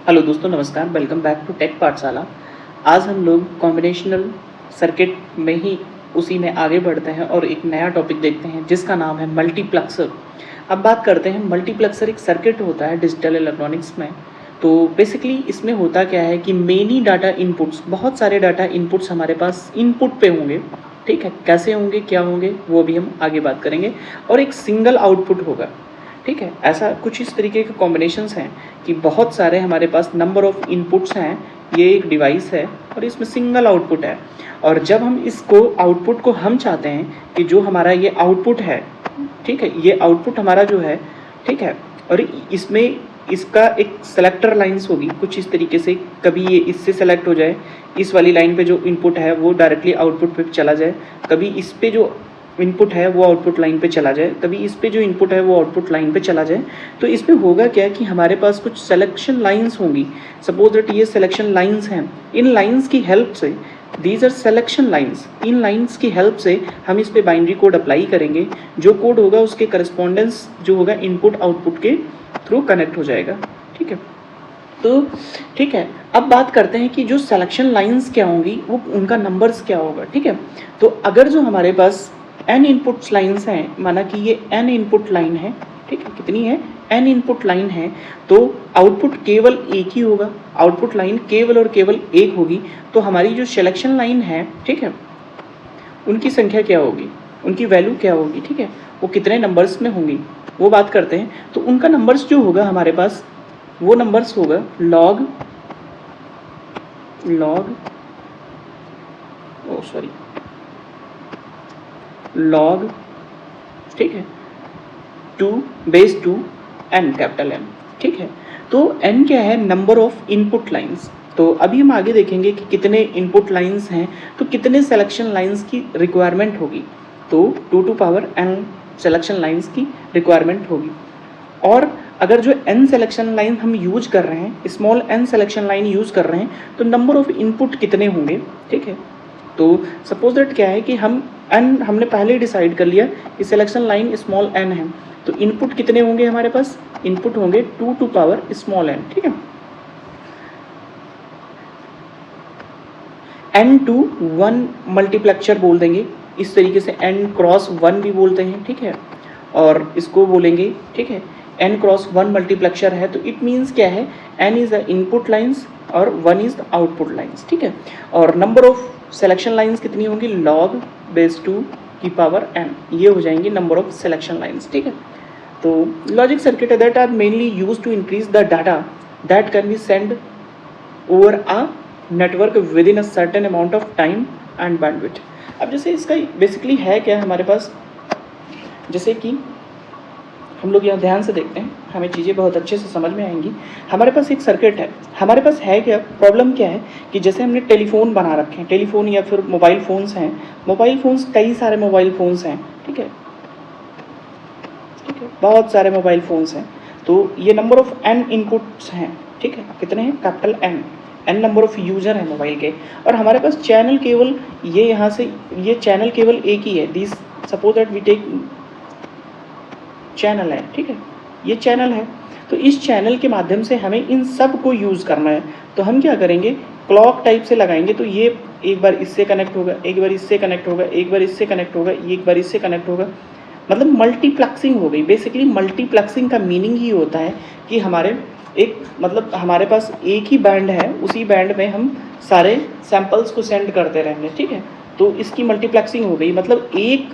Hello दोस्तों, नमस्कार। Welcome back to take पाठशाला। आज हम लोग कॉम्बिनेशनल सर्किट में ही उसी में आगे बढ़ते हैं और एक नया टॉपिक देखते हैं जिसका नाम है मल्टीप्लेक्सर। अब बात करते हैं, मल्टीप्लेक्सर एक सर्किट होता है डिजिटल इलेक्ट्रॉनिक्स में। तो बेसिकली इसमें होता क्या है कि मेनी डाटा इनपुट्स, बहुत सारे डाटा इनपुट्स हमारे पास इनपुट पे होंगे। ठीक है, कैसे होंगे, क्या होंगे, वो भी हम आगे बात करेंगे। और एक सिंगल आउटपुट होगा। ठीक है, ऐसा कुछ इस तरीके के कॉम्बिनेशंस हैं कि बहुत सारे हमारे पास नंबर ऑफ इनपुट्स हैं। ये एक डिवाइस है और इसमें सिंगल आउटपुट है। और जब हम इसको आउटपुट को हम चाहते हैं कि जो हमारा ये आउटपुट है, ठीक है, ये आउटपुट हमारा जो है, ठीक है, और इसमें इसका एक सेलेक्टर लाइंस होगी कुछ इस तरीके से। कभी ये इससे सेलेक्ट हो जाए, इस वाली लाइन पे जो इनपुट है वो डायरेक्टली आउटपुट पे चला जाए, कभी इस पे जो इनपुट है वो आउटपुट लाइन पे चला जाए, कभी इस पे जो इनपुट है वो आउटपुट लाइन पे चला जाए। तो इसमें होगा क्या कि हमारे पास कुछ सिलेक्शन लाइंस होंगी। सपोज दैट ये सिलेक्शन लाइंस हैं। इन लाइंस की हेल्प से, दीज आर सिलेक्शन लाइंस, इन लाइंस की हेल्प से हम इस पे बाइनरी कोड अप्लाई करेंगे। जो कोड होगा उसके करस्पॉन्डेंस जो होगा इनपुट आउटपुट के थ्रू कनेक्ट हो जाएगा। ठीक है, तो ठीक है, अब बात करते हैं कि जो सिलेक्शन लाइंस क्या होंगी, वो उनका नंबर्स क्या होगा। ठीक है, तो अगर जो हमारे पास n इनपुट्स लाइंस हैं, माना कि ये n इनपुट लाइन है, ठीक है, कितनी है, n इनपुट लाइन है, तो आउटपुट केवल एक ही होगा। आउटपुट लाइन केवल और केवल एक होगी। तो हमारी जो सिलेक्शन लाइन है, ठीक है, उनकी संख्या क्या होगी, उनकी वैल्यू क्या होगी, ठीक है, वो कितने नंबर्स में होंगी, वो बात करते हैं। तो उनका नंबर्स जो होगा हमारे पास, वो नंबर्स होगा लॉग लॉग, ठीक है, 2 बेस 2 n, कैपिटल N। ठीक है, तो n क्या है, नंबर ऑफ इनपुट लाइंस। तो अभी हम आगे देखेंगे कि कितने इनपुट लाइंस हैं, तो कितने सिलेक्शन लाइंस की रिक्वायरमेंट होगी। तो 2 to power n selection lines की रिक्वायरमेंट होगी। और अगर जो n सिलेक्शन लाइन हम यूज कर रहे हैं, small n selection line use कर रहे हैं, तो नंबर ऑफ इनपुट कितने होंगे। ठीक है, तो सपोज दैट क्या है कि हमने पहले ही डिसाइड कर लिया कि सिलेक्शन लाइन स्मॉल n है। तो इनपुट कितने होंगे हमारे पास, इनपुट होंगे 2 टू पावर स्मॉल n। ठीक है, n टू 1 मल्टीप्लेक्सर बोल देंगे, इस तरीके से n क्रॉस 1 भी बोलते हैं। ठीक है, और इसको बोलेंगे, ठीक है, n क्रॉस 1 मल्टीप्लेक्सर है। तो इट मीन्स क्या है, n is the input lines और 1 इज द आउटपुट लाइंस। ठीक है, और नंबर ऑफ सिलेक्शन लाइंस कितनी होंगी, लॉग बेस 2 की पावर n, ये हो जाएंगी नंबर ऑफ सिलेक्शन लाइंस। ठीक है, तो logic circuit that are mainly use to increase the data that can be send over a network within a certain amount of time and bandwidth. अब जैसे इसका basically है क्या हमारे पास, जैसे कि हम लोग यहाँ ध्यान से देखते हैं, हमें चीज़ें बहुत अच्छे से समझ में आएंगी। हमारे पास एक सर्किट है, हमारे पास है क्या, प्रॉब्लम क्या है कि जैसे हमने टेलीफोन बना रखे हैं, टेलीफोन या फिर मोबाइल फ़ोन्स हैं, मोबाइल फ़ोन्स, कई सारे मोबाइल फ़ोन्स हैं। ठीक है, ठीक है, बहुत सारे मोबाइल फ़ोन्स हैं। तो ये नंबर ऑफ n इनपुट्स हैं। ठीक है, कितने हैं, capital n number of user हैं मोबाइल के। और हमारे पास चैनल केवल ये यहाँ से, ये चैनल केवल एक ही है। This suppose that we take channel है। ठीक है, ये चैनल है। तो इस चैनल के माध्यम से हमें इन सब को यूज़ करना है। तो हम क्या करेंगे, क्लॉक टाइप से लगाएंगे। तो ये एक बार इससे कनेक्ट होगा, एक बार इससे कनेक्ट होगा, एक बार इससे कनेक्ट होगा, एक बार इससे कनेक्ट होगा, मतलब मल्टीप्लेक्सिंग हो गई। बेसिकली मल्टीप्लेक्सिंग का मीनिंग ही होता है कि हमारे एक, मतलब हमारे पास एक ही बैंड है, उसी बैंड में हम सारे सैंपल्स को सेंड करते रहेंगे। ठीक है, तो इसकी मल्टीप्लेक्सिंग हो गई, मतलब एक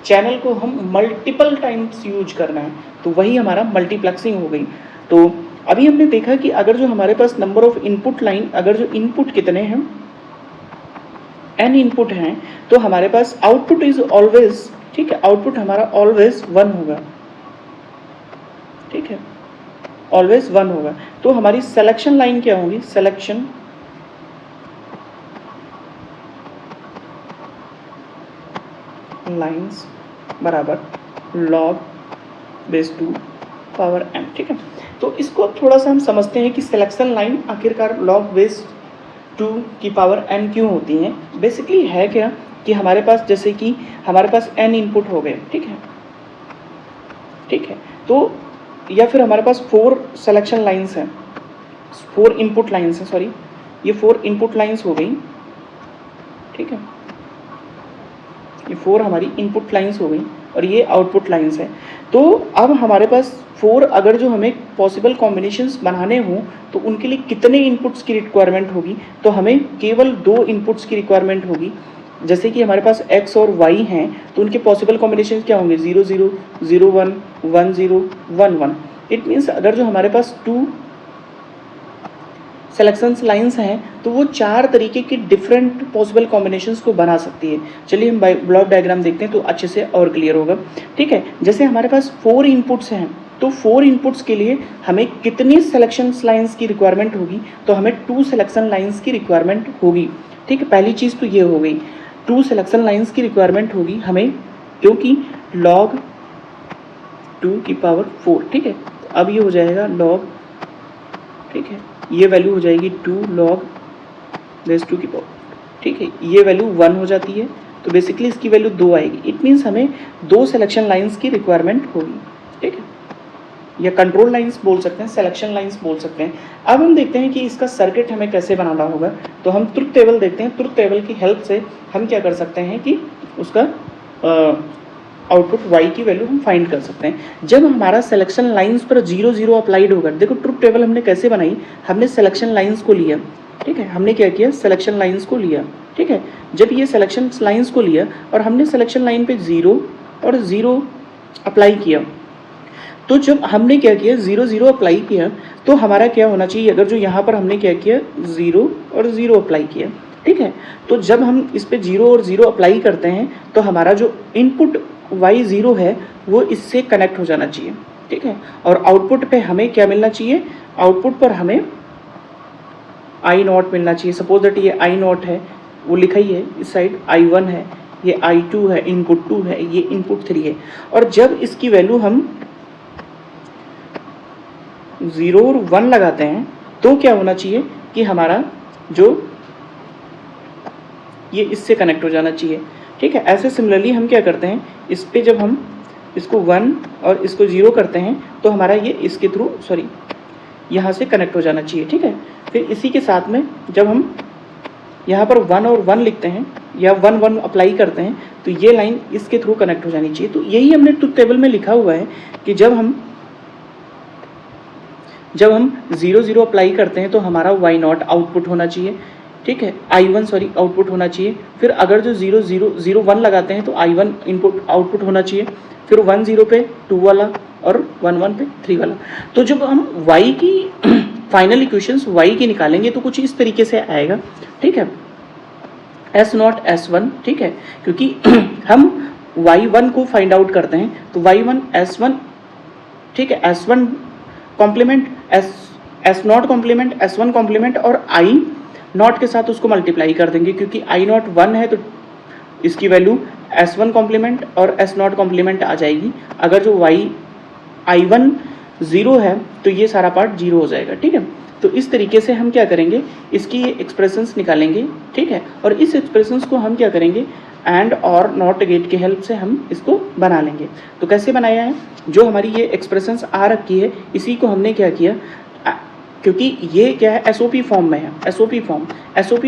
चैनल को हम मल्टीपल टाइम्स यूज करना है, तो वही हमारा मल्टीप्लेक्सिंग हो गई। तो अभी हमने देखा कि अगर जो हमारे पास नंबर ऑफ इनपुट लाइन, अगर जो इनपुट कितने हैं, n इनपुट हैं, तो हमारे पास आउटपुट इज ऑलवेज, ठीक है, आउटपुट हमारा ऑलवेज 1 होगा। ठीक है, ऑलवेज 1 होगा। तो हमारी सिलेक्शन लाइन क्या होगी, सिलेक्शन लाइंस बराबर लॉग बेस 2 पावर n। ठीक है, तो इसको अब थोड़ा सा हम समझते हैं कि सिलेक्शन लाइन आखिरकार लॉग बेस 2 की पावर n क्यों होती हैं। बेसिकली है क्या कि हमारे पास, जैसे कि हमारे पास n इनपुट हो गए। ठीक है, ठीक है, तो या फिर हमारे पास 4 सिलेक्शन लाइंस हैं। 4 इनपुट लाइन्स है, सॉरी ये 4 इनपुट लाइन्स हो गई, ठीक है, ये 4 हमारी इनपुट लाइन्स हो गई और ये आउटपुट लाइन्स है। तो अब हमारे पास 4 अगर जो हमें पॉसिबल कॉम्बिनेशंस बनाने हों तो उनके लिए कितने इनपुट्स की रिक्वायरमेंट होगी, तो हमें केवल 2 इनपुट्स की रिक्वायरमेंट होगी। जैसे कि हमारे पास x और y हैं तो उनके पॉसिबल कॉम्बिनेशन क्या होंगे, 0 0 0 1 1 0 1 1। इट मीन्स अगर जो हमारे पास 2 सिलेक्शंस लाइंस हैं तो वो 4 तरीके की डिफरेंट पॉसिबल कॉम्बिनेशंस को बना सकती है। चलिए हम ब्लॉक डायग्राम देखते हैं तो अच्छे से और क्लियर होगा, ठीक है। जैसे हमारे पास 4 इनपुट्स हैं तो 4 इनपुट्स के लिए हमें कितनी सिलेक्शन लाइंस की रिक्वायरमेंट होगी, तो हमें 2 सिलेक्शन लाइंस की रिक्वायरमेंट होगी, ठीक है। पहली चीज़ तो ये हो गई, 2 सिलेक्शन लाइंस की रिक्वायरमेंट होगी हमें, क्योंकि log 2 की पावर 4, ठीक है। अब ये हो जाएगा log, ठीक है, ये वैल्यू हो जाएगी 2 log रेस 2 की पावर, ठीक है, ये वैल्यू 1 हो जाती है तो बेसिकली इसकी वैल्यू 2 आएगी। इट मीन्स हमें 2 सिलेक्शन लाइंस की रिक्वायरमेंट होगी, ठीक है, या कंट्रोल लाइंस बोल सकते हैं, सिलेक्शन लाइंस बोल सकते हैं। अब हम देखते हैं कि इसका सर्किट हमें कैसे बनाना होगा, तो हम ट्रुथ टेबल देखते हैं। ट्रुथ टेबल की हेल्प से हम क्या कर सकते हैं कि उसका आउटपुट y की वैल्यू हम फाइंड कर सकते हैं। जब हमारा सिलेक्शन लाइंस पर 0 0 अप्लाइड होगा, देखो ट्रुथ टेबल हमने कैसे बनाई, हमने सिलेक्शन लाइंस को लिया, ठीक है, हमने क्या किया, सिलेक्शन लाइंस को लिया, ठीक है। जब ये सिलेक्शन लाइंस को लिया और हमने सिलेक्शन लाइन पे 0 और 0 अप्लाई किया, तो जब हमने क्या किया 0 0 अप्लाई किया तो हमारा क्या होना चाहिए, अगर जो यहाँ पर हमने क्या किया 0 और 0 अप्लाई किया, ठीक है, तो जब हम इस पे 0 और 0 अप्लाई करते हैं तो हमारा जो इनपुट y0 है वो इससे कनेक्ट हो जाना चाहिए, ठीक है। और आउटपुट पे हमें क्या मिलना चाहिए, आउटपुट पर हमें I0 मिलना चाहिए। सपोज दैट ये I0 है, वो लिखा ही है इस साइड, I1 है, ये I2 है, इनपुट 2 है, ये इनपुट 3 है। और जब इसकी वैल्यू हम 0 और 1 लगाते हैं तो क्या होना चाहिए कि हमारा जो ये इससे कनेक्ट हो जाना चाहिए, ठीक है। ऐसे सिमिलरली हम क्या करते हैं, इस पे जब हम इसको 1 और इसको 0 करते हैं तो हमारा ये इसके थ्रू, सॉरी, यहाँ से कनेक्ट हो जाना चाहिए, ठीक है। फिर इसी के साथ में जब हम यहाँ पर 1 और 1 लिखते हैं या 1 1 अप्लाई करते हैं तो ये लाइन इसके थ्रू कनेक्ट हो जानी चाहिए। तो यही हमने ट्रुथ टेबल में लिखा हुआ है कि जब हम 0 0 अप्लाई करते हैं तो हमारा y0 आउटपुट होना चाहिए, ठीक है, I1 सॉरी आउटपुट होना चाहिए। फिर अगर जो 0 0 0 1 लगाते हैं तो I1 इनपुट आउटपुट होना चाहिए, फिर 1 0 पे 2 वाला और 1 1 पे 3 वाला। तो जब हम y की फाइनल इक्वेशंस y की निकालेंगे तो कुछ इस तरीके से आएगा, ठीक है, S0 S1, ठीक है, क्योंकि हम y1 को फाइंड आउट करते हैं तो y1 S1, ठीक है, S1 complement S0 complement S1 complement और I0 के साथ उसको मल्टीप्लाई कर देंगे, क्योंकि I0 1 है तो इसकी वैल्यू S1 कॉम्प्लीमेंट और S0 कॉम्प्लीमेंट आ जाएगी। अगर जो I1 0 है तो ये सारा पार्ट 0 हो जाएगा, ठीक है। तो इस तरीके से हम क्या करेंगे, इसकी एक्सप्रेशंस निकालेंगे, ठीक है, और इस एक्सप्रेशंस को हम क्या करेंगे, एंड और नॉट गेट की हेल्प से हम इसको बना लेंगे। तो कैसे बनाया है, जो हमारी ये एक्सप्रेशंस आ रखी है इसी को हमने क्या किया, क्योंकि ये क्या है एसओपी फॉर्म में है, एसओपी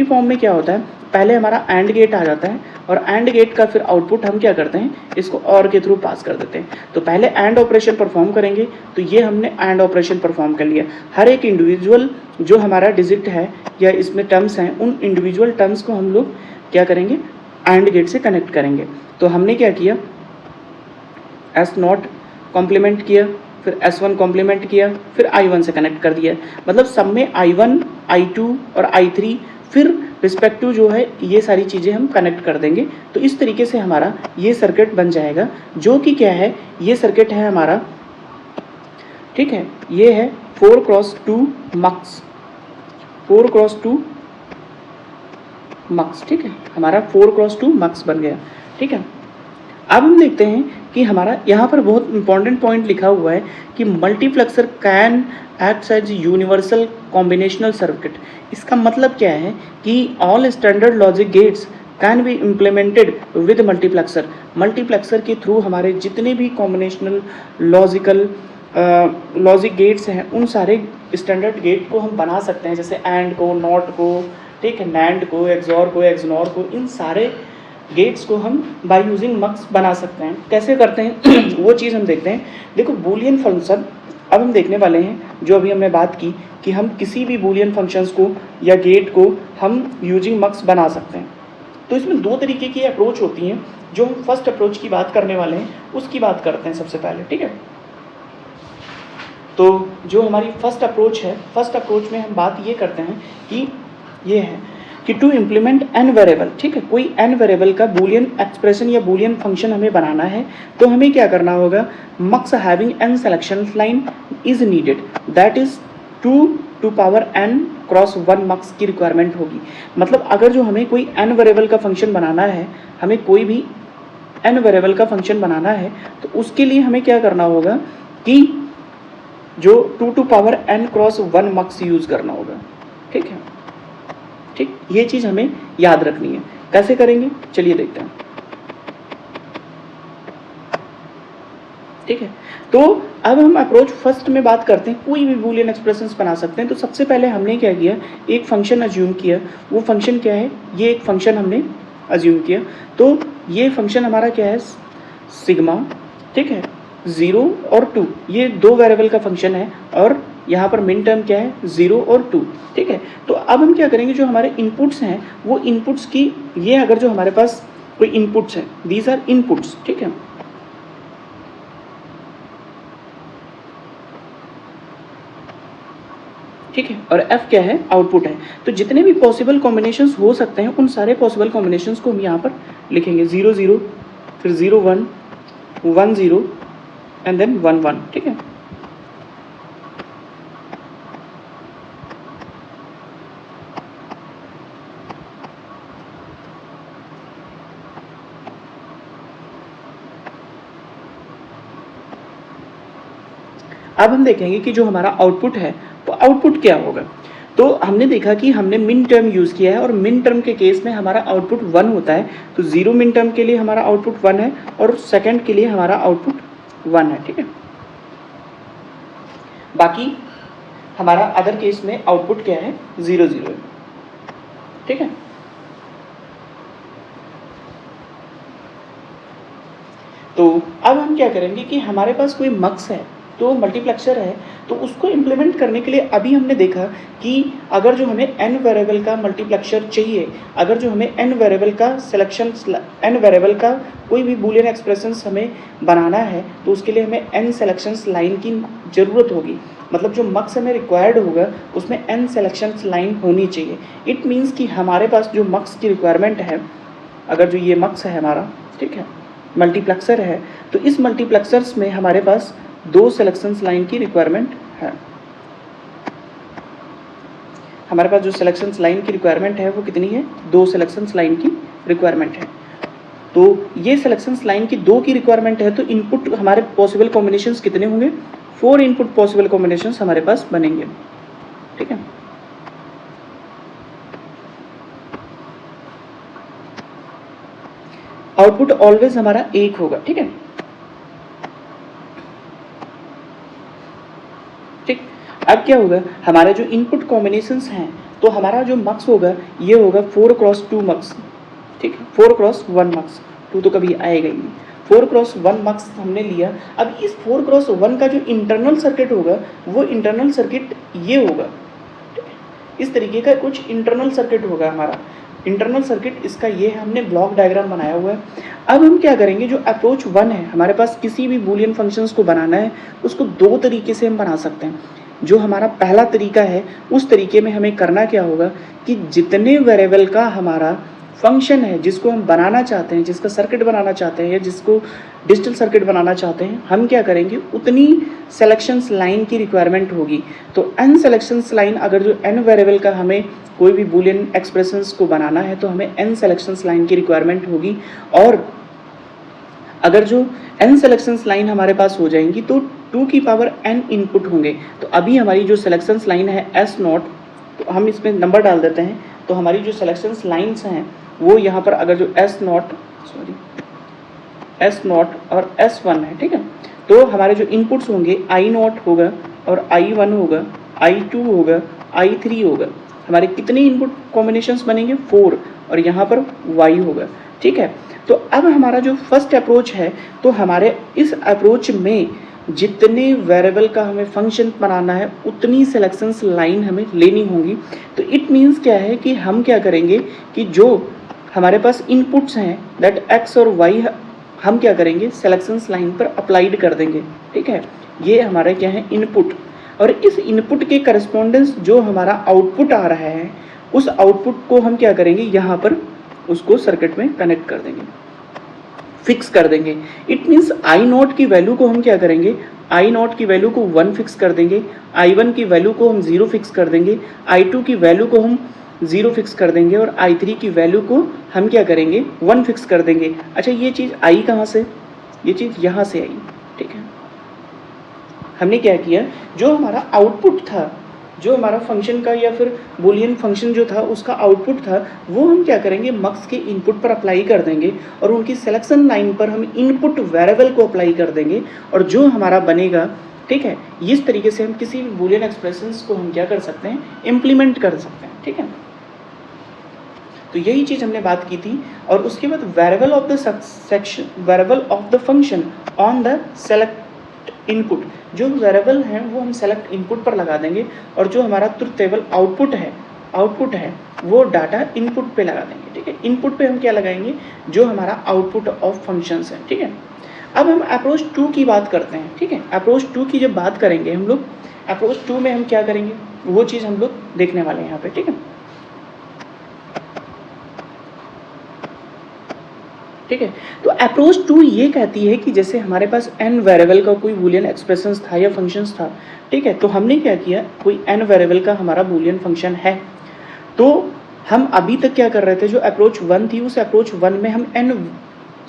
फॉर्म में क्या होता है, पहले हमारा एंड गेट आ जाता है और एंड गेट का फिर आउटपुट हम क्या करते हैं, इसको और के थ्रू पास कर देते हैं। तो पहले एंड ऑपरेशन परफॉर्म करेंगे, तो ये हमने एंड ऑपरेशन परफॉर्म कर लिया। हर एक इंडिविजुअल जो हमारा डिजिट है या इसमें टर्म्स हैं, उन इंडिविजुअल टर्म्स को हम लोग क्या करेंगे, एंड गेट से कनेक्ट करेंगे। तो हमने क्या किया, S0 कॉम्प्लीमेंट किया, फिर S1 कॉम्प्लीमेंट किया, फिर I1 से कनेक्ट कर दिया। मतलब सब में I1, I2 और I3 फिर रिस्पेक्टिव जो है ये सारी चीज़ें हम कनेक्ट कर देंगे। तो इस तरीके से हमारा ये सर्किट बन जाएगा, जो कि क्या है, ये सर्किट है हमारा, ठीक है, ये है 4x2 मक्स, 4x2 मक्स, ठीक है, हमारा 4x2 मक्स बन गया, ठीक है। अब हम देखते हैं कि हमारा यहाँ पर बहुत इंपॉर्टेंट पॉइंट लिखा हुआ है कि multiplexer can act as universal combinational circuit. इसका मतलब क्या है कि all standard logic gates can be implemented with multiplexer. Multiplexer के थ्रू हमारे जितने भी कॉम्बिनेशनल लॉजिकल लॉजिक गेट्स हैं, उन सारे स्टैंडर्ड गेट को हम बना सकते हैं, जैसे एंड को, नॉट को, ठीक है, नैंड को, एक्सॉर को, एक्सनॉर को, इन सारे गेट्स को हम बाय यूजिंग मक्स बना सकते हैं। कैसे करते हैं वो चीज़ हम देखते हैं। देखो बूलियन फंक्शन अब हम देखने वाले हैं, जो अभी हमने बात की कि हम किसी भी बूलियन फंक्शंस को या गेट को हम यूजिंग मक्स बना सकते हैं। तो इसमें दो तरीके की अप्रोच होती हैं। जो हम फर्स्ट अप्रोच की बात करने वाले हैं उसकी बात करते हैं सबसे पहले, ठीक है। तो जो हमारी फर्स्ट अप्रोच है, फर्स्ट अप्रोच में हम बात ये करते हैं कि ये है कि टू इम्प्लीमेंट एन वेरिएबल, ठीक है, कोई एन वेरिएबल का बूलियन एक्सप्रेशन या बूलियन फंक्शन हमें बनाना है, तो हमें क्या करना होगा, mux having n selection line is needed, that is 2 power n cross 1 mux की रिक्वायरमेंट होगी। मतलब अगर जो हमें कोई एन वेरिएबल का फंक्शन बनाना है, हमें कोई भी एन वेरिएबल का फंक्शन बनाना है, तो उसके लिए हमें क्या करना होगा कि जो 2 पावर n क्रॉस 1 मक्स यूज करना होगा, ठीक है। ठीक, ये चीज हमें याद रखनी है। कैसे करेंगे चलिए देखते हैं, ठीक है। तो अब हम अप्रोच फर्स्ट में बात करते हैं, कोई भी बूलियन एक्सप्रेशंस बना सकते हैं। तो सबसे पहले हमने क्या किया, एक फंक्शन अज्यूम किया। वो फंक्शन क्या है, ये एक फंक्शन हमने अज्यूम किया। तो ये फंक्शन हमारा क्या है, सिग्मा, ठीक है, 0 और 2, ये दो वेरिएबल का फंक्शन है, और यहाँ पर मिन टर्म क्या है, 0 और 2, ठीक है। तो अब हम क्या करेंगे, जो हमारे इनपुट्स हैं वो इनपुट्स की, ये अगर जो हमारे पास कोई इनपुट्स हैं, दीज आर इनपुट्स, ठीक है। ठीक है, और f क्या है, आउटपुट है। तो जितने भी पॉसिबल कॉम्बिनेशंस हो सकते हैं, उन सारे पॉसिबल कॉम्बिनेशंस को हम यहाँ पर लिखेंगे, 0 0, फिर 0 1, 1 0 एंड देन 1 1, ठीक है। अब हम देखेंगे कि जो हमारा आउटपुट है वो आउटपुट क्या होगा। तो हमने देखा कि हमने मिन टर्म यूज़ किया है, और मिन टर्म के केस में हमारा आउटपुट 1 होता है। तो 0 मिन टर्म के लिए हमारा आउटपुट 1 है, और सेकंड के लिए हमारा आउटपुट 1 है, ठीक है। बाकी हमारा अदर केस में आउटपुट क्या है, 0 0 है, ठीक है। तो अब हम क्या करेंगे कि हमारे पास कोई मक्स है, तो मल्टीप्लेक्सर है, तो उसको इम्प्लीमेंट करने के लिए अभी हमने देखा कि अगर जो हमें n वेरिएबल का मल्टीप्लेक्सर चाहिए, अगर जो हमें n वेरिएबल का सिलेक्शन, n वेरिएबल का कोई भी बूलियन एक्सप्रेशंस हमें बनाना है, तो उसके लिए हमें n सिलेक्शंस लाइन की ज़रूरत होगी। मतलब जो मक्स हमें रिक्वायर्ड होगा उसमें n सिलेक्शंस लाइन होनी चाहिए। इट मीन्स कि हमारे पास जो मक्स की रिक्वायरमेंट है, अगर जो ये मक्स है हमारा, ठीक है, मल्टीप्लेक्सर है, तो इस मल्टीप्लेक्सर्स में हमारे पास 2 सिलेक्शंस लाइन की रिक्वायरमेंट है। हमारे पास जो सिलेक्शंस लाइन की रिक्वायरमेंट है वो कितनी है, 2 सिलेक्शंस लाइन की रिक्वायरमेंट है। तो ये सिलेक्शंस लाइन की 2 की रिक्वायरमेंट है, तो इनपुट हमारे पॉसिबल कॉम्बिनेशंस कितने होंगे, 4 इनपुट पॉसिबल कॉम्बिनेशंस हमारे पास बनेंगे, ठीक है। आउटपुट ऑलवेज हमारा 1 होगा, ठीक है। ठीक, अब क्या होगा, हमारे जो इनपुट कॉम्बिनेशंस हैं, तो हमारा जो मक्स होगा ये होगा 4 क्रॉस 2 मक्स, ठीक है, 4 क्रॉस 1 मक्स, 2 तो कभी आएगा ही नहीं। 4 क्रॉस 1 मक्स हमने लिया। अब इस 4 क्रॉस 1 का जो इंटरनल सर्किट होगा वो इंटरनल सर्किट ये होगा, इस तरीके का कुछ इंटरनल सर्किट होगा हमारा। इंटरनल सर्किट इसका ये है, हमने ब्लॉक डायग्राम बनाया हुआ है। अब हम क्या करेंगे, जो अप्रोच 1 है, हमारे पास किसी भी बूलियन फंक्शंस को बनाना है, उसको 2 तरीके से हम बना सकते हैं। जो हमारा पहला तरीका है, उस तरीके में हमें करना क्या होगा कि जितने वेरिएबल का हमारा फंक्शन है, जिसको हम बनाना चाहते हैं, जिसका सर्किट बनाना चाहते हैं, या जिसको डिजिटल सर्किट बनाना चाहते हैं, हम क्या करेंगे, उतनी सेलेक्शंस लाइन की रिक्वायरमेंट होगी। तो n सेलेक्शंस लाइन, अगर जो n वेरिएबल का हमें कोई भी बूलियन एक्सप्रेशंस को बनाना है, तो हमें n सेलेक्शंस लाइन की रिक्वायरमेंट होगी। और अगर जो n सेलेक्शंस लाइन हमारे पास हो जाएंगी, तो 2 की पावर n इनपुट होंगे। तो अभी हमारी जो सिलेक्शंस लाइन है S0, तो हम इसमें नंबर डाल देते हैं। तो हमारी जो सिलेक्शंस लाइन्स हैं वो यहाँ पर, अगर जो S0 और S1 है, ठीक है, तो हमारे जो इनपुट्स होंगे I0 होगा और I1 होगा, I2 होगा, I3 होगा। हमारे कितने इनपुट कॉम्बिनेशंस बनेंगे? 4, और यहाँ पर Y होगा। ठीक है, तो अब हमारा जो फर्स्ट अप्रोच है, तो हमारे इस अप्रोच में जितने वेरिएबल का हमें फंक्शन बनाना है उतनी सिलेक्शंस लाइन हमें लेनी होंगी। तो इट मीन्स क्या है कि हम क्या करेंगे कि जो हमारे पास इनपुट्स हैं दैट x और y हम क्या करेंगे सिलेक्शंस लाइन पर अप्लाइड कर देंगे। ठीक है, ये हमारा क्या है इनपुट, और इस इनपुट के करस्पॉन्डेंस जो हमारा आउटपुट आ रहा है उस आउटपुट को हम क्या करेंगे यहाँ पर उसको सर्किट में कनेक्ट कर देंगे, फिक्स कर देंगे। इट मीन्स I0 की वैल्यू को हम क्या करेंगे, I0 की वैल्यू को 1 फिक्स कर देंगे, I1 की वैल्यू को हम 0 फिक्स कर देंगे, I2 की वैल्यू को हम 0 फिक्स कर देंगे, और I3 की वैल्यू को हम क्या करेंगे 1 फिक्स कर देंगे। अच्छा, ये चीज़ आई कहाँ से? ये चीज़ यहाँ से आई। ठीक है, हमने क्या किया, जो हमारा आउटपुट था, जो हमारा फंक्शन का या फिर बूलियन फंक्शन जो था उसका आउटपुट था, वो हम क्या करेंगे मक्स के इनपुट पर अप्लाई कर देंगे, और उनकी सिलेक्शन लाइन पर हम इनपुट वेरिएबल को अप्लाई कर देंगे, और जो हमारा बनेगा, ठीक है, इस तरीके से हम किसी भी बूलियन एक्सप्रेशंस को हम क्या कर सकते हैं, इम्प्लीमेंट कर सकते हैं। ठीक है, तो यही चीज़ हमने बात की थी। और उसके बाद variable of the section, variable of the function on the select input, जो वेरिएबल हैं वो हम सेलेक्ट इनपुट पर लगा देंगे, और जो हमारा ट्रुथ टेबल आउटपुट है वो डाटा इनपुट पे लगा देंगे। ठीक है, इनपुट पे हम क्या लगाएंगे, जो हमारा आउटपुट ऑफ फंक्शंस है। ठीक है, अब हम अप्रोच 2 की बात करते हैं। ठीक है, अप्रोच 2 की जब बात करेंगे हम लोग, अप्रोच 2 में हम क्या करेंगे वो चीज़ हम लोग देखने वाले हैं यहाँ पे। ठीक है, ठीक है, तो अप्रोच 2 ये कहती है कि जैसे हमारे पास n वेरिएबल का कोई बूलियन एक्सप्रेशंस था या फंक्शंस था। ठीक है, तो हमने क्या किया, कोई n वेरिएबल का हमारा बूलियन फंक्शन है, तो हम अभी तक क्या कर रहे थे, जो अप्रोच 1 थी उस अप्रोच 1 में हम n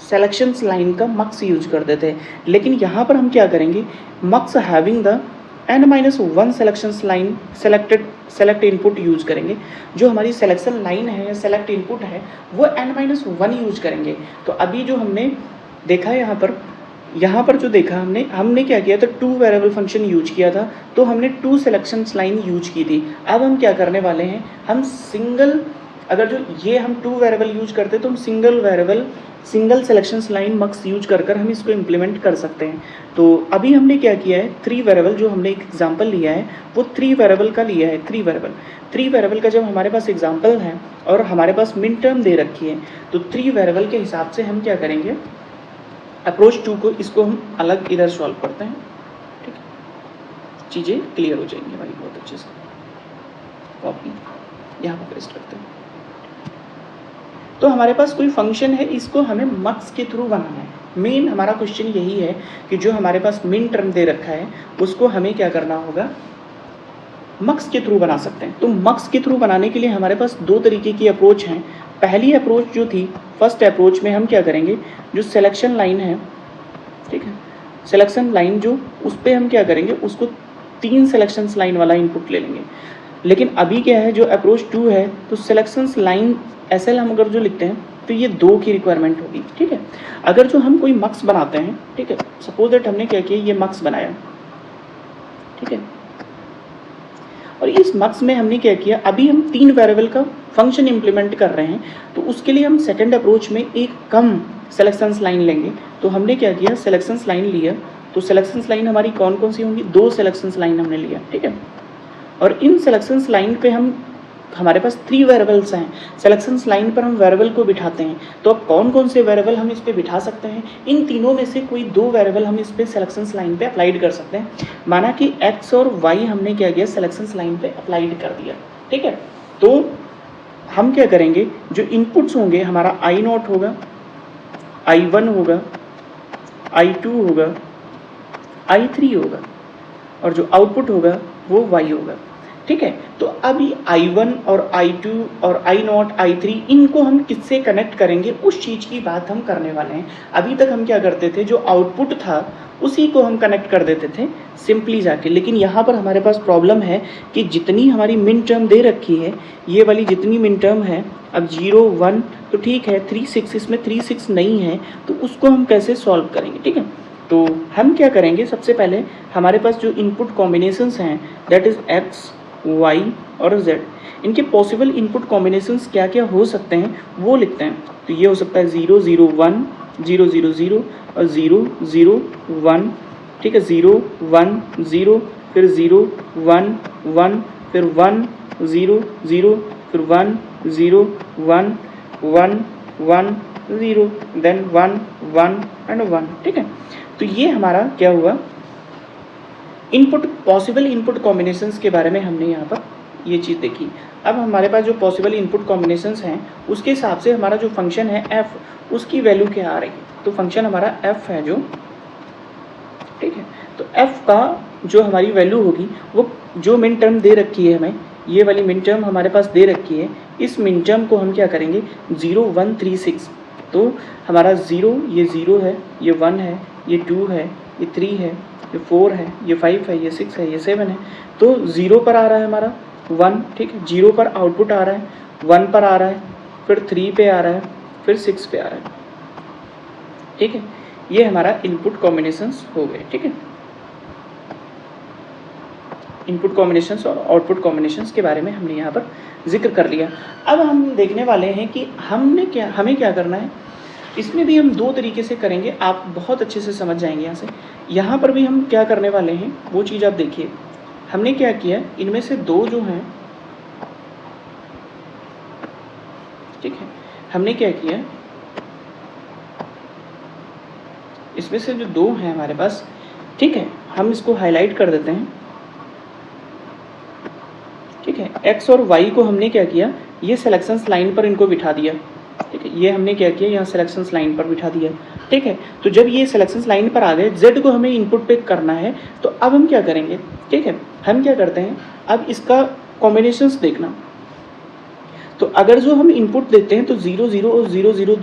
सेलेक्शंस लाइन का मक्स यूज कर देते हैं। लेकिन यहाँ पर हम क्या करेंगे, mux having the n-1 selections line select input use करेंगे। जो हमारी सिलेक्शन लाइन है या सेलेक्ट इनपुट है वो n-1 यूज करेंगे। तो अभी जो हमने देखा यहाँ पर जो देखा हमने क्या किया था, 2 वेरिएबल फंक्शन यूज किया था, तो हमने 2 सिलेक्शन लाइन यूज की थी। अब हम क्या करने वाले हैं, हम सिंगल, अगर जो ये हम 2 वेरिएबल यूज करते तो हम सिंगल सिलेक्शन लाइन मक्स यूज कर हम इसको इम्प्लीमेंट कर सकते हैं। तो अभी हमने क्या किया है, 3 वेरिएबल, जो हमने एक एग्जांपल लिया है वो 3 वेरिएबल का लिया है। 3 वेरिएबल का जब हमारे पास एग्जांपल है और हमारे पास मिन टर्म दे रखी है, तो 3 वेरिएबल के हिसाब से हम क्या करेंगे, अप्रोच 2 को इसको हम अलग इधर सॉल्व करते हैं। ठीक है, चीज़ें क्लियर हो जाएंगी हमारी बहुत अच्छे से। कॉपी यहाँ पर पेस्ट करते हैं। तो हमारे पास कोई फंक्शन है, इसको हमें मक्स के थ्रू बनाना है। मेन हमारा क्वेश्चन यही है कि जो हमारे पास मिन टर्म दे रखा है उसको हमें क्या करना होगा, मक्स के थ्रू बना सकते हैं। तो मक्स के थ्रू बनाने के लिए हमारे पास 2 तरीके की अप्रोच हैं। पहली अप्रोच जो थी, फर्स्ट अप्रोच में हम क्या करेंगे, जो सिलेक्शन लाइन है, ठीक है, सिलेक्शन लाइन जो उस पर हम क्या करेंगे, उसको 3 सिलेक्शन लाइन वाला इनपुट ले लेंगे। लेकिन अभी क्या है, जो अप्रोच 2 है, तो सिलेक्शन लाइन SL हम अगर जो लिखते हैं तो ये 2 की रिक्वायरमेंट होगी। ठीक है, अगर जो हम कोई मक्स बनाते हैं, ठीक है, सपोज दैट हमने क्या किया, ये मक्स बनाया, ठीक है, और इस मक्स में हमने क्या किया, अभी हम 3 वेरिएबल का फंक्शन इंप्लीमेंट कर रहे हैं, तो उसके लिए हम सेकंड अप्रोच में एक कम सिलेक्शन लाइन लेंगे। तो हमने क्या किया, सिलेक्शन लाइन लिया, तो सिलेक्शन लाइन हमारी कौन कौन सी होंगी, 2 सिलेक्शन लाइन हमने लिया। ठीक है, और इन सिलेक्शन लाइन पे हमारे पास 3 वेरिएबल्स हैं, सिलेक्शन लाइन पर हम वेरिएबल को बिठाते हैं। तो अब कौन कौन से वेरिएबल हम इस पे बिठा सकते हैं, इन तीनों में से कोई 2 वेरिएबल हम इस पे सिलेक्शन लाइन पे अप्लाइड कर सकते हैं। माना कि x और y हमने क्या किया, सिलेक्शन लाइन पे अप्लाइड कर दिया। ठीक है, तो हम क्या करेंगे, जो इनपुट्स होंगे हमारा I0 होगा, I1 होगा, I2 होगा, I3 होगा, और जो आउटपुट होगा वो y होगा। ठीक है, तो अभी I1 और I2 और I0 I3 इनको हम किससे कनेक्ट करेंगे, उस चीज़ की बात हम करने वाले हैं। अभी तक हम क्या करते थे, जो आउटपुट था उसी को हम कनेक्ट कर देते थे सिंपली जाके। लेकिन यहाँ पर हमारे पास प्रॉब्लम है कि जितनी हमारी मिन टर्म दे रखी है, ये वाली जितनी मिन टर्म है, अब 0 1 तो ठीक है, 3 6 इसमें 3 6 नहीं है, तो उसको हम कैसे सॉल्व करेंगे। ठीक है, तो हम क्या करेंगे, सबसे पहले हमारे पास जो इनपुट कॉम्बिनेशंस हैं दैट इज़ एक्स, वाई और जेड, इनके पॉसिबल इनपुट कॉम्बिनेशंस क्या क्या हो सकते हैं वो लिखते हैं। तो ये हो सकता है 0 0 1, 0 0 0 और 0 0 1, ठीक है, 0 1 0, फिर 0 1 1, फिर 1 0 0, फिर 1 0 1 1 1 0, देन 1 1 एंड 1, ठीक है। तो ये हमारा क्या हुआ, इनपुट पॉसिबल इनपुट कॉम्बिनेशंस के बारे में हमने यहाँ पर ये चीज़ देखी। अब हमारे पास जो पॉसिबल इनपुट कॉम्बिनेशंस हैं उसके हिसाब से हमारा जो फंक्शन है f, उसकी वैल्यू क्या आ रही है। तो फंक्शन हमारा f है जो, ठीक है, तो f का जो हमारी वैल्यू होगी वो जो मिन टर्म दे रखी है हमें, ये वाली मिन टर्म हमारे पास दे रखी है, इस मिन टर्म को हम क्या करेंगे 0 1 3 6। तो हमारा 0, ये 0 है, ये 1 है, ये 2 है, ये 3 है, ये 4 है, ये 5 है, ये 6 है, ये 7 है। तो 0 पर आ रहा है हमारा 1, ठीक है, 0 पर आउटपुट आ रहा है, 1 पर आ रहा है, फिर 3 पे आ रहा है, फिर 6 पे आ रहा है, ठीक है। ये हमारा इनपुट कॉम्बिनेशंस हो गए, ठीक है। इनपुट कॉम्बिनेशंस और आउटपुट कॉम्बिनेशंस के बारे में हमने यहाँ पर जिक्र कर लिया। अब हम देखने वाले हैं कि हमें क्या करना है। इसमें भी हम दो तरीके से करेंगे, आप बहुत अच्छे से समझ जाएंगे यहाँ से। यहाँ पर भी हम क्या करने वाले हैं वो चीज़ आप देखिए। हमने क्या किया, इनमें से दो जो हैं, ठीक है, हमने क्या किया, इसमें से जो दो हैं हमारे पास, ठीक है, हम इसको हाईलाइट कर देते हैं, ठीक है। एक्स और वाई को हमने क्या किया, ये सिलेक्शंस लाइन पर इनको बिठा दिया, ठीक है, ये हमने क्या किया, यहाँ सिलेक्शंस लाइन पर बिठा दिया, ठीक है। तो जब ये सिलेक्शंस लाइन पर आ गए, जेड को हमें इनपुट पे करना है, तो अब हम क्या करेंगे, ठीक है, हम क्या करते हैं, अब इसका कॉम्बिनेशंस देखना। तो अगर जो हम इनपुट देते हैं तो 0 0 और 0 0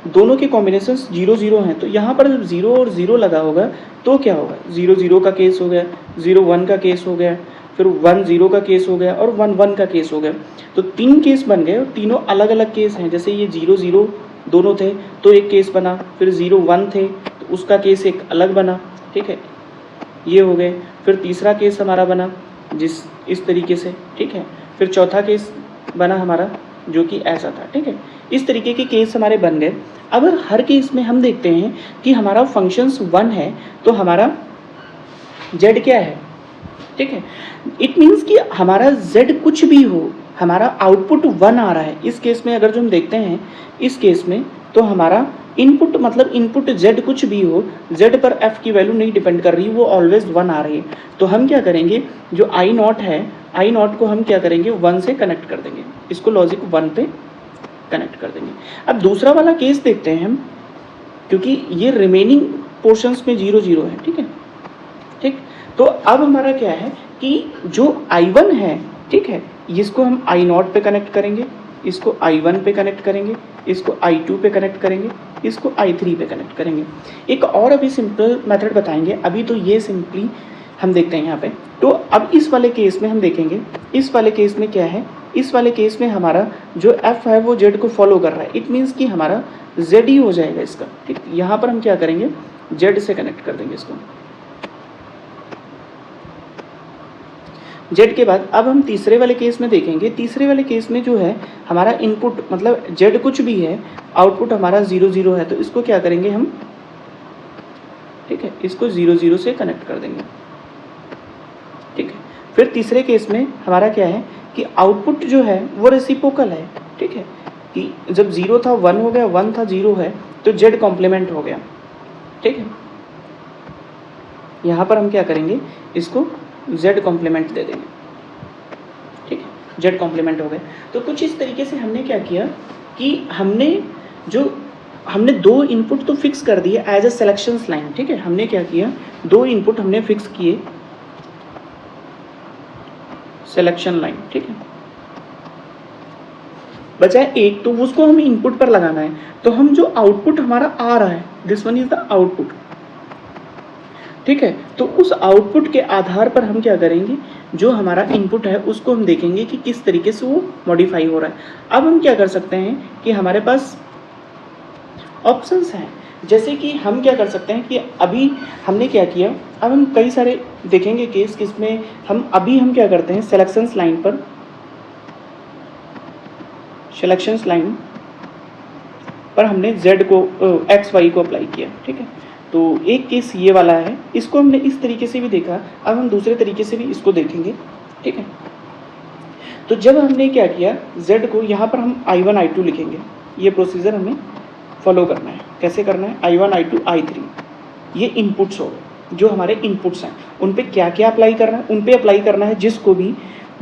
दोनों के कॉम्बिनेशंस 0 0 हैं, तो यहाँ पर जब 0 और 0 लगा होगा तो क्या होगा, 0 0 का केस हो गया, 0 1 का केस हो गया, फिर 1 0 का केस हो गया और 1 1 का केस हो गया। तो 3 केस बन गए और तीनों अलग अलग केस हैं। जैसे ये 0 0 दोनों थे तो एक केस बना, फिर 0 1 थे तो उसका केस एक अलग बना, ठीक है, ये हो गए। फिर तीसरा केस हमारा बना इस तरीके से, ठीक है, फिर चौथा केस बना हमारा जो कि ऐसा था, ठीक है। इस तरीके के केस हमारे बन गए। अब हर केस में हम देखते हैं कि हमारा फंक्शंस 1 है तो हमारा z क्या है, ठीक है। इट मीन्स कि हमारा z कुछ भी हो, हमारा आउटपुट 1 आ रहा है। इस केस में अगर जो हम देखते हैं इस केस में, तो हमारा इनपुट मतलब इनपुट z कुछ भी हो, z पर f की वैल्यू नहीं डिपेंड कर रही, वो ऑलवेज 1 आ रही है। तो हम क्या करेंगे, जो आई नॉट है, आई नॉट को हम क्या करेंगे 1 से कनेक्ट कर देंगे, इसको लॉजिक 1 पे कनेक्ट कर देंगे। अब दूसरा वाला केस देखते हैं हम, क्योंकि ये रिमेनिंग पोर्शंस में 0 0 है, ठीक है, ठीक। तो अब हमारा क्या है कि जो I1 है, ठीक है, इसको हम I0 पे कनेक्ट करेंगे, इसको I1 पे कनेक्ट करेंगे, इसको I2 पे कनेक्ट करेंगे, इसको I3 पे कनेक्ट करेंगे। एक और अभी सिंपल मेथड बताएंगे, अभी तो ये सिंपली हम देखते हैं यहाँ पे। तो अब इस वाले केस में हम देखेंगे, इस वाले केस में क्या है, इस वाले केस में हमारा जो f है वो z को फॉलो कर रहा है। इट मीन्स कि हमारा z ही हो जाएगा इसका, ठीक। यहाँ पर हम क्या करेंगे, z से कनेक्ट कर देंगे इसको। z के बाद अब हम तीसरे वाले केस में देखेंगे। तीसरे वाले केस में जो है हमारा इनपुट मतलब z कुछ भी है, आउटपुट हमारा 0 0 है, तो इसको क्या करेंगे हम, ठीक है, इसको 0 0 से कनेक्ट कर देंगे, ठीक है। फिर तीसरे केस में हमारा क्या है कि आउटपुट जो है वो रेसिप्रोकल है, ठीक है, कि जब 0 था 1 हो गया, 1 था 0 है, तो z कॉम्प्लीमेंट हो गया, ठीक है। यहाँ पर हम क्या करेंगे, इसको z कॉम्प्लीमेंट दे देंगे, ठीक है, z कॉम्प्लीमेंट हो गए। तो कुछ इस तरीके से हमने क्या किया कि हमने दो इनपुट तो फिक्स कर दिए एज अ सिलेक्शंस लाइन, ठीक है। हमने क्या किया, दो इनपुट हमने फिक्स किए सिलेक्शन लाइन, ठीक है, बचा एक, तो उसको हमें इनपुट पर लगाना है। तो हम जो आउटपुट हमारा आ रहा है, this one is the output, ठीक है। तो उस आउटपुट के आधार पर हम क्या करेंगे, जो हमारा इनपुट है उसको हम देखेंगे कि किस तरीके से वो मॉडिफाई हो रहा है। अब हम क्या कर सकते हैं कि हमारे पास ऑप्शंस हैं, जैसे कि हम क्या कर सकते हैं कि अभी हमने क्या किया, अब हम कई सारे देखेंगे केस किसमें हम क्या करते हैं, सिलेक्शंस लाइन पर हमने z को एक्स वाई को अप्लाई किया, ठीक है। तो एक केस ये वाला है, इसको हमने इस तरीके से भी देखा, अब हम दूसरे तरीके से भी इसको देखेंगे, ठीक है। तो जब हमने क्या किया, z को यहाँ पर हम I1 I2 लिखेंगे, ये प्रोसीजर हमें फॉलो करना है। कैसे करना है, I1 I2 I3 ये इनपुट्स हो गए, जो हमारे इनपुट्स हैं उन पे क्या क्या अप्लाई करना है, उन पे अप्लाई करना है जिसको भी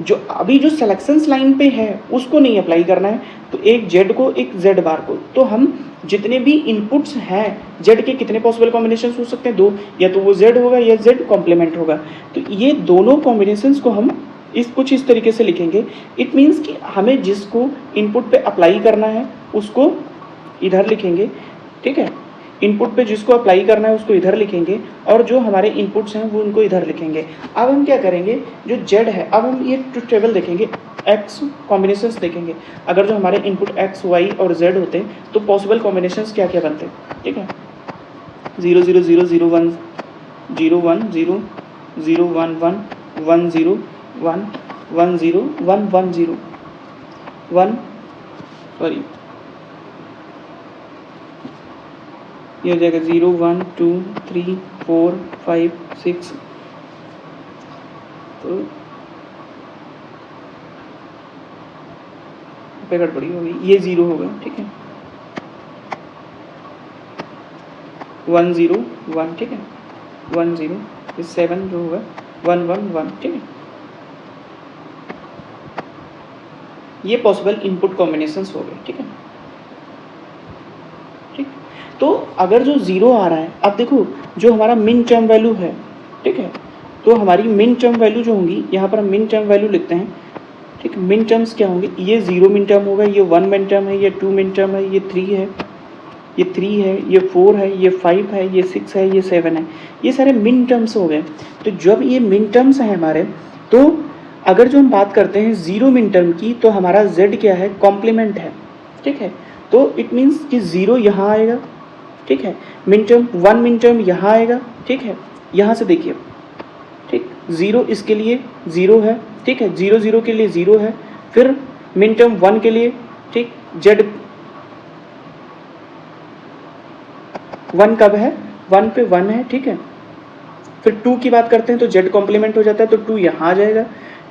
जो अभी जो सिलेक्शंस लाइन पे है उसको नहीं अप्लाई करना है। तो एक z को एक z बार को, तो हम जितने भी इनपुट्स हैं z के कितने पॉसिबल कॉम्बिनेशंस हो सकते हैं, दो, या तो वो z होगा या z कॉम्प्लीमेंट होगा। तो ये दोनों कॉम्बिनेशंस को हम कुछ इस तरीके से लिखेंगे। इट मीन्स कि हमें जिसको इनपुट पे अप्लाई करना है उसको इधर लिखेंगे, ठीक है। इनपुट पे जिसको अप्लाई करना है उसको इधर लिखेंगे और जो हमारे इनपुट्स हैं वो उनको इधर लिखेंगे। अब हम क्या करेंगे, जो z है, अब हम ये टेबल देखेंगे, x कॉम्बिनेशंस देखेंगे। अगर जो हमारे इनपुट x y और z होते हैं तो पॉसिबल कॉम्बिनेशंस क्या क्या बनते हैं, ठीक है। 0 0 0 0 1 0 1 0 0 1 1 1 0 1 1 0 1 1 0 1 सॉरी ये हो जाएगा 0 1 2 3 4 5 6, तो गड़बड़ी हो गई, ये 0 होगा, ठीक है। 1 0 1, ठीक है, 1 0, ये 7 जो होगा 1 1 1, ठीक है। ये पॉसिबल इनपुट कॉम्बिनेशंस हो गए, ठीक है। ठीक, तो अगर जो 0 आ रहा है, अब देखो जो हमारा मिन टर्म वैल्यू है, ठीक है, तो हमारी मिन टर्म वैल्यू जो होंगी, यहाँ पर हम मिन टर्म वैल्यू लिखते हैं, ठीक। मिन टर्म्स क्या होंगे, ये 0 मिन टर्म होगा, ये 1 मिन टर्म है, ये 2 मिन टर्म है, ये 3 है, ये 3 है, ये 4 है, ये 5 है, ये 6 है, ये 7 है, ये सारे मिन टर्म्स हो गए। तो जब ये मिन टर्म्स हैं हमारे, तो अगर जो हम बात करते हैं 0 मिन टर्म की, तो हमारा z क्या है, कॉम्प्लीमेंट है, ठीक है। तो इट मीन्स कि 0 यहाँ आएगा, ठीक है। मिन टर्म 1 मिन टर्म यहाँ आएगा, ठीक है। यहाँ से देखिए, ठीक, 0 इसके लिए 0 है, ठीक है, 0 0 के लिए 0 है, फिर मिन टर्म 1 के लिए, ठीक, z 1 कब है, 1 पे 1 है, ठीक है। फिर 2 की बात करते हैं तो z कॉम्प्लीमेंट हो जाता है, तो 2 यहाँ आ जाएगा।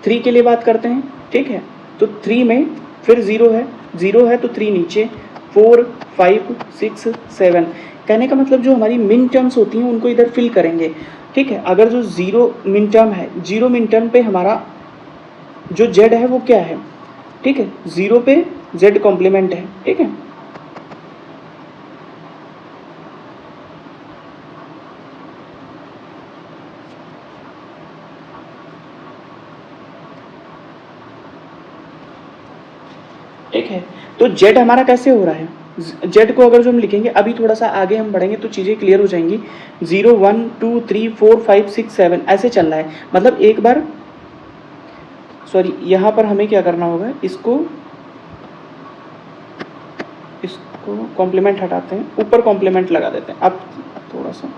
3 के लिए बात करते हैं, ठीक है, तो 3 में फिर 0 है तो 3 नीचे, 4 5 6 7। कहने का मतलब जो हमारी मिन टर्म्स होती हैं उनको इधर फिल करेंगे, ठीक है। अगर जो 0 मिन टर्म है, 0 मिन टर्म पे हमारा जो z है वो क्या है, ठीक है, 0 पे z कॉम्प्लीमेंट है, ठीक है। ठीक है, तो z हमारा कैसे हो रहा है, z को अगर जो हम लिखेंगे, अभी थोड़ा सा आगे हम बढ़ेंगे तो चीज़ें क्लियर हो जाएंगी। 0 1 2 3 4 5 6 7 ऐसे चल रहा है, मतलब एक बार सॉरी यहाँ पर हमें क्या करना होगा, इसको कॉम्प्लीमेंट हटाते हैं, ऊपर कॉम्प्लीमेंट लगा देते हैं। अब थोड़ा सा,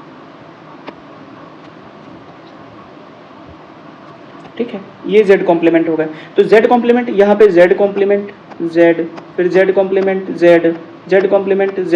ठीक है, ये z कॉम्प्लीमेंट हो गए, तो z कॉम्प्लीमेंट, यहाँ पे z कॉम्प्लीमेंट z, फिर z complement z complement z,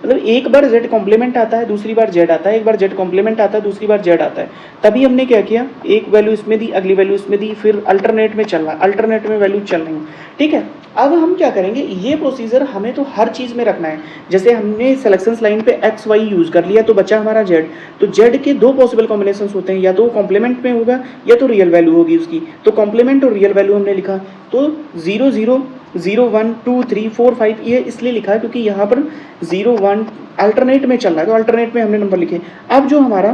मतलब एक बार z कॉम्प्लीमेंट आता है, दूसरी बार z आता है, एक बार z कॉम्प्लीमेंट आता है, दूसरी बार z आता है। तभी हमने क्या किया, एक वैल्यू इसमें दी, अगली वैल्यू इसमें दी, फिर अल्टरनेट में चल रहा है, अल्टरनेट में वैल्यू चल रही है, ठीक है। अब हम क्या करेंगे, ये प्रोसीजर हमें तो हर चीज़ में रखना है। जैसे हमने सिलेक्शंस लाइन पे एक्स वाई यूज़ कर लिया तो बचा हमारा z, तो z के दो पॉसिबल कॉम्बिनेशन होते हैं, या तो कॉम्प्लीमेंट में होगा या तो रियल वैल्यू होगी उसकी। तो कॉम्प्लीमेंट और रियल वैल्यू हमने लिखा, तो 0 0 0 1 2 3 4 5 ये इसलिए लिखा क्योंकि यहाँ पर 0 1 अल्टरनेट में चल रहा है, तो अल्टरनेट में हमने नंबर लिखे। अब जो हमारा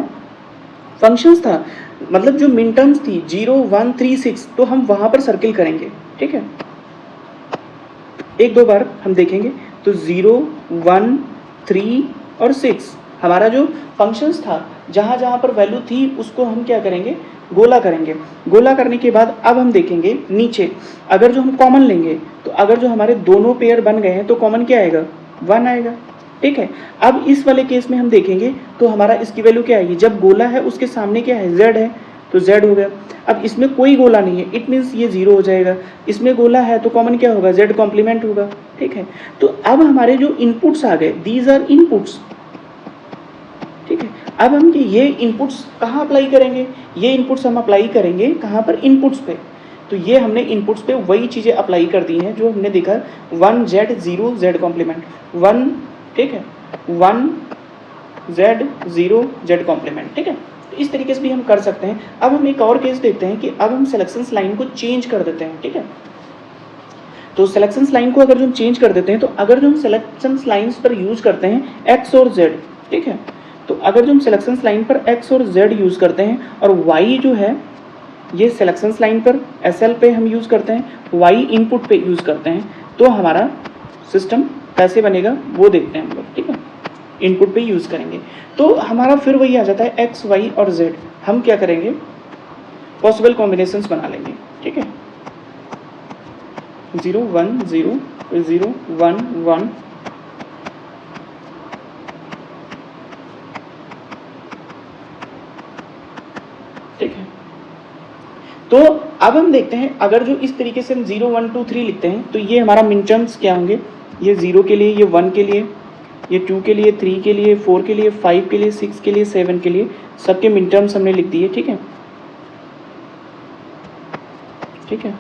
फंक्शंस था, मतलब जो मिन टर्म्स थी 0 1 3 6, तो हम वहाँ पर सर्किल करेंगे, ठीक है। एक दो बार हम देखेंगे, तो 0 1 3 और 6 हमारा जो फंक्शंस था, जहाँ जहाँ पर वैल्यू थी उसको हम क्या करेंगे, गोला करेंगे। गोला करने के बाद अब हम देखेंगे नीचे, अगर जो हम कॉमन लेंगे, तो अगर जो हमारे दोनों पेयर बन गए हैं तो कॉमन क्या आएगा, 1 आएगा, ठीक है। अब इस वाले केस में हम देखेंगे तो हमारा इसकी वैल्यू क्या आएगी, जब गोला है उसके सामने क्या है, z है, तो z हो गया। अब इसमें कोई गोला नहीं है, इट मीन्स ये 0 हो जाएगा। इसमें गोला है तो कॉमन क्या होगा, z कॉम्प्लीमेंट होगा, ठीक है। तो अब हमारे जो इनपुट्स आ गए, दीज आर इनपुट्स, ठीक है। अब हम ये इनपुट्स कहाँ अप्लाई करेंगे, ये इनपुट्स हम अप्लाई करेंगे कहाँ पर, इनपुट्स पे। तो ये हमने इनपुट्स पे वही चीज़ें अप्लाई कर दी हैं जो हमने देखा, 1z 0 z कॉम्प्लीमेंट 1, ठीक है, 1z 0 z कॉम्प्लीमेंट, ठीक है। तो इस तरीके से भी हम कर सकते हैं। अब हम एक और केस देखते हैं कि अब हम सिलेक्शंस लाइन को चेंज कर देते हैं, ठीक है। तो सिलेक्शंस लाइन को अगर जो हम चेंज कर देते हैं, तो अगर जो हम सिलेक्शंस लाइन्स पर यूज करते हैं x और z, ठीक है, तो अगर जो हम सिलेक्शंस लाइन पर x और z यूज करते हैं और y जो है ये सिलेक्शंस लाइन पर SL पे हम यूज करते हैं, y इनपुट पे यूज करते हैं, तो हमारा सिस्टम कैसे बनेगा वो देखते हैं हम लोग, ठीक है। इनपुट पे यूज करेंगे तो हमारा फिर वही आ जाता है x, y और z। हम क्या करेंगे, पॉसिबल कॉम्बिनेशंस बना लेंगे, ठीक है। 0 1 0 0 1 1, ठीक है। तो अब हम देखते हैं अगर जो इस तरीके से हम 0 1 2 3 लिखते हैं तो ये हमारा मिन टर्म्स क्या होंगे, ये 0 के लिए, ये 1 के लिए, ये 2 के लिए, 3 के लिए, 4 के लिए, 5 के लिए, 6 के लिए, 7 के लिए, सबके मिन टर्म्स हमने लिख दिए, ठीक है, ठीक है,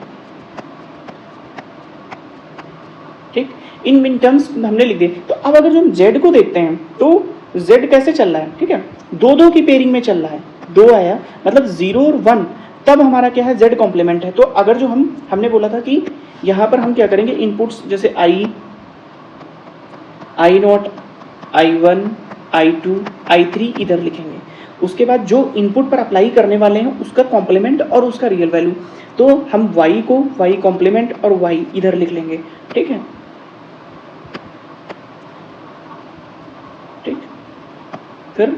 ठीक। इन मिन टर्म्स हमने लिख दिए। तो अब अगर जो हम z को देखते हैं तो z कैसे चल रहा है, ठीक है, 2 2 की पेयरिंग में चल रहा है, 2 आया मतलब 0 और 1, तब हमारा क्या है, z कॉम्प्लीमेंट है। तो अगर जो हमने बोला था कि यहाँ पर हम क्या करेंगे, इनपुट्स जैसे i0, i1, i2, i3 इधर लिखेंगे, उसके बाद जो इनपुट पर अप्लाई करने वाले हैं उसका कॉम्प्लीमेंट और उसका रियल वैल्यू, तो हम y को y कॉम्प्लीमेंट और y इधर लिख लेंगे, ठीक है, ठीक। फिर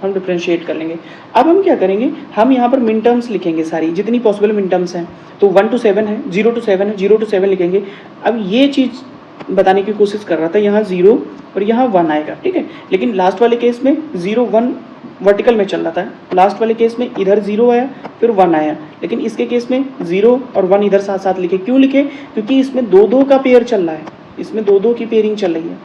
हम डिफरेंशिएट कर लेंगे। अब हम क्या करेंगे, हम यहाँ पर मिन टर्म्स लिखेंगे, सारी जितनी पॉसिबल मिन टर्म्स हैं, तो 1 to 7 है, 0 to 7 है, 0 to 7 लिखेंगे। अब ये चीज़ बताने की कोशिश कर रहा था, यहाँ 0 और यहाँ 1 आएगा, ठीक है, लेकिन लास्ट वाले केस में 0 1 वर्टिकल में चल रहा था, लास्ट वाले केस में इधर 0 आया फिर 1 आया, लेकिन इसके केस में 0 और 1 इधर साथ साथ लिखे। क्यों लिखे, क्योंकि इसमें 2 2 का पेयर चल रहा है, इसमें 2 2 की पेयरिंग चल रही है,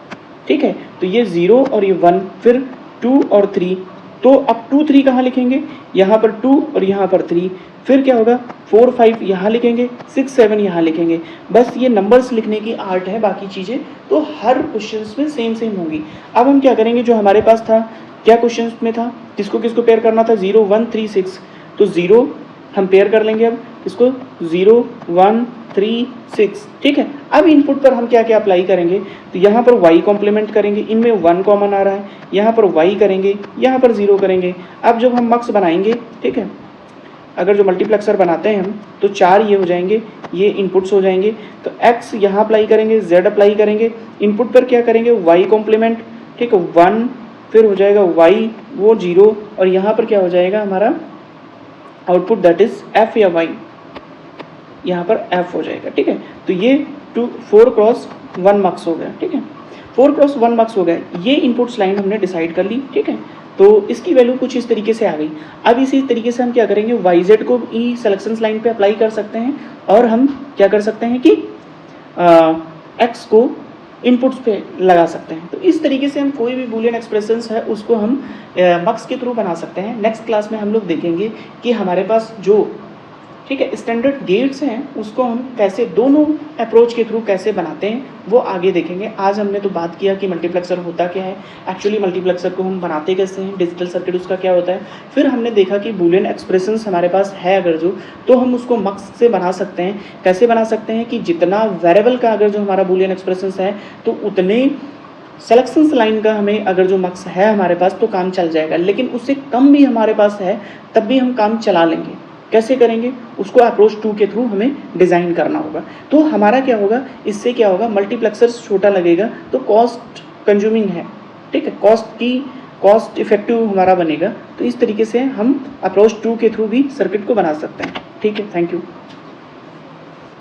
ठीक है। तो ये 0 और ये 1, फिर 2 और 3, तो अब 2 3 कहाँ लिखेंगे, यहाँ पर 2 और यहाँ पर 3, फिर क्या होगा 4 5 यहाँ लिखेंगे, 6 7 यहाँ लिखेंगे। बस ये नंबर्स लिखने की आर्ट है, बाकी चीज़ें तो हर क्वेश्चंस में सेम सेम होंगी। अब हम क्या करेंगे, जो हमारे पास था क्या क्वेश्चंस में था, किसको किसको पेयर करना था, 0 1 3 6, तो 0 हम पेयर कर लेंगे, अब इसको 0 1 3 6, ठीक है। अब इनपुट पर हम क्या क्या अप्लाई करेंगे, तो यहाँ पर y कॉम्प्लीमेंट करेंगे, इनमें 1 कॉमन आ रहा है, यहाँ पर y करेंगे, यहाँ पर 0 करेंगे। अब जब हम मक्स बनाएंगे, ठीक है, अगर जो मल्टीप्लेक्सर बनाते हैं हम, तो 4 ये हो जाएंगे, ये इनपुट्स हो जाएंगे, तो x यहाँ अप्लाई करेंगे, z अप्लाई करेंगे, इनपुट पर क्या करेंगे y कॉम्प्लीमेंट, ठीक है, 1, फिर हो जाएगा y वो 0, और यहाँ पर क्या हो जाएगा हमारा आउटपुट, दैट इज f या y, यहाँ पर f हो जाएगा, ठीक है। तो ये 4 क्रॉस 1 मार्क्स हो गया, ठीक है, 4 क्रॉस 1 मार्क्स हो गया। ये इनपुट्स लाइन हमने डिसाइड कर ली, ठीक है। तो इसकी वैल्यू कुछ इस तरीके से आ गई। अब इसी तरीके से हम क्या करेंगे, YZ को ही सिलेक्शंस लाइन पे अप्लाई कर सकते हैं, और हम क्या कर सकते हैं कि X को इनपुट्स पे लगा सकते हैं। तो इस तरीके से हम कोई भी बूलियन एक्सप्रेशंस है उसको हम मक्स के थ्रू बना सकते हैं। नेक्स्ट क्लास में हम लोग देखेंगे कि हमारे पास जो, ठीक है, स्टैंडर्ड गेट्स हैं उसको हम कैसे दोनों अप्रोच के थ्रू कैसे बनाते हैं वो आगे देखेंगे। आज हमने तो बात किया कि मल्टीप्लेक्सर होता क्या है, एक्चुअली मल्टीप्लेक्सर को हम बनाते कैसे हैं, डिजिटल सर्किट उसका क्या होता है। फिर हमने देखा कि बूलियन एक्सप्रेशंस हमारे पास है अगर जो, तो हम उसको मक्स से बना सकते हैं। कैसे बना सकते हैं कि जितना वेरिएबल का अगर जो हमारा बूलियन एक्सप्रेशंस है तो उतने सिलेक्शंस लाइन का हमें अगर जो मक्स है हमारे पास तो काम चल जाएगा, लेकिन उससे कम भी हमारे पास है तब भी हम काम चला लेंगे। कैसे करेंगे, उसको अप्रोच 2 के थ्रू हमें डिज़ाइन करना होगा। तो हमारा क्या होगा, इससे क्या होगा, मल्टीप्लेक्सर छोटा लगेगा तो कॉस्ट कंज्यूमिंग है, ठीक है, कॉस्ट इफेक्टिव हमारा बनेगा। तो इस तरीके से हम अप्रोच 2 के थ्रू भी सर्किट को बना सकते हैं, ठीक है। Thank you.